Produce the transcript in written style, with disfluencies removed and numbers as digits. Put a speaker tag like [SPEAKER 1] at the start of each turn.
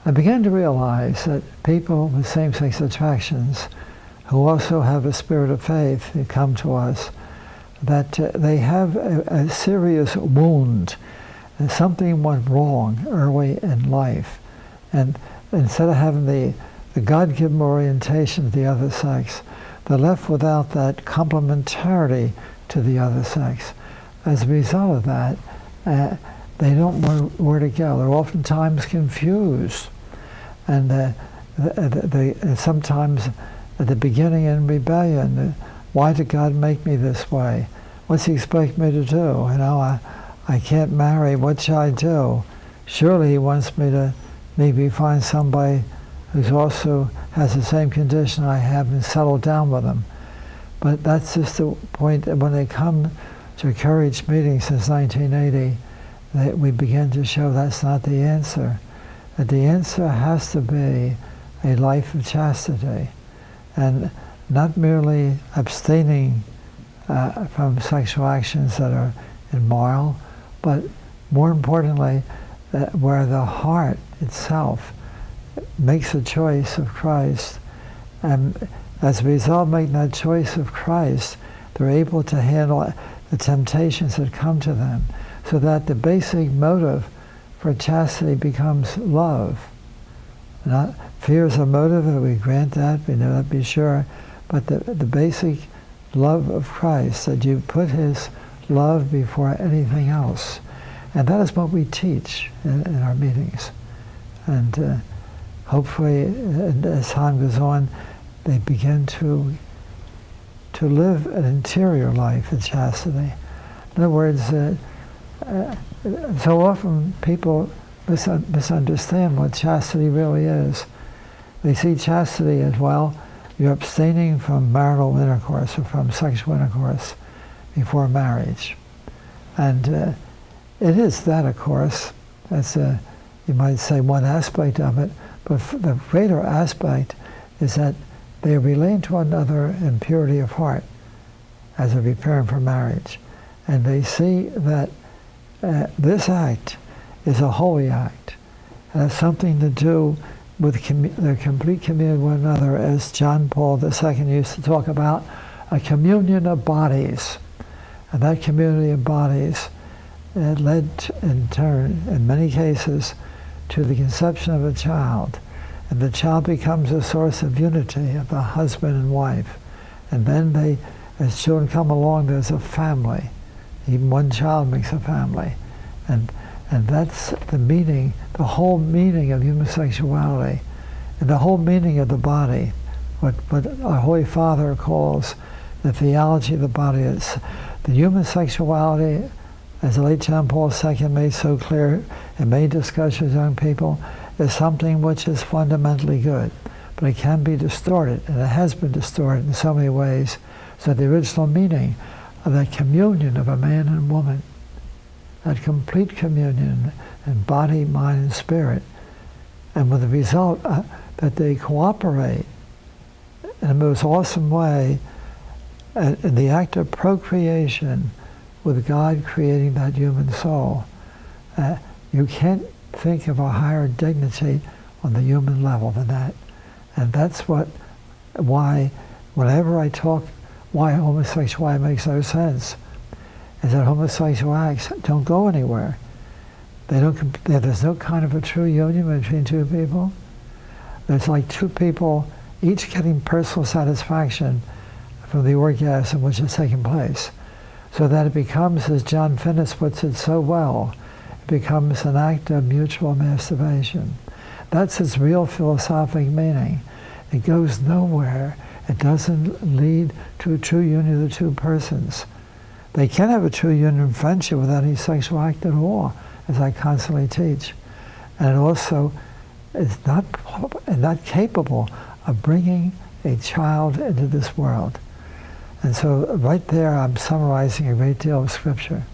[SPEAKER 1] I began to realize that people with same-sex attractions who also have a spirit of faith who come to us, that they have a serious wound. Something went wrong early in life. And instead of having the God-given orientation to the other sex, they're left without that complementarity to the other sex. As a result of that, they don't know where to go. They're oftentimes confused. And they sometimes at the beginning in rebellion, why did God make me this way? What's he expect me to do? You know, I can't marry, what should I do? Surely he wants me to maybe find somebody who's also has the same condition I have and settle down with them. But that's just the point that when they come to Courage meetings since 1980, that we begin to show that's not the answer. That the answer has to be a life of chastity, and not merely abstaining from sexual actions that are immoral, but more importantly, where the heart itself makes a choice of Christ, and as a result of making that choice of Christ, they're able to handle the temptations that come to them, so that the basic motive for chastity becomes love. Not fear is a motive, and we grant that, we know that, be sure, but the basic love of Christ, that you put his love before anything else. And that is what we teach in our meetings. And hopefully, as time goes on, they begin to live an interior life of chastity. In other words, so often people misunderstand what chastity really is. They see chastity as, well, you're abstaining from marital intercourse or from sexual intercourse before marriage. And it is that, of course. That's, you might say, one aspect of it, but the greater aspect is that they relate to one another in purity of heart as they're preparing for marriage. And they see that this act is a holy act. It has something to do with their complete communion with one another, as John Paul II used to talk about, a communion of bodies. And that community of bodies led in turn, in many cases, to the conception of a child. And the child becomes a source of unity of the husband and wife. And then they, as children come along, there's a family. Even one child makes a family. And that's the meaning, the whole meaning of homosexuality, and the whole meaning of the body, what our Holy Father calls the theology of the body. It's the human sexuality, as the late John Paul II made so clear in many discussions with young people, is something which is fundamentally good, but it can be distorted, and it has been distorted in so many ways. So the original meaning of that communion of a man and woman, that complete communion in body, mind, and spirit, and with the result that they cooperate in a most awesome way in the act of procreation with God creating that human soul. You can't think of a higher dignity on the human level than that. And that's why whenever I talk why homosexuality makes no sense, is that homosexual acts don't go anywhere. There's no kind of a true union between two people. There's like two people each getting personal satisfaction from the orgasm which is taking place. So that it becomes, as John Finnis puts it so well, it becomes an act of mutual masturbation. That's its real philosophic meaning. It goes nowhere. It doesn't lead to a true union of the two persons. They can have a true union of friendship without any sexual act at all, as I constantly teach. And it also is not capable of bringing a child into this world. And so right there I'm summarizing a great deal of Scripture.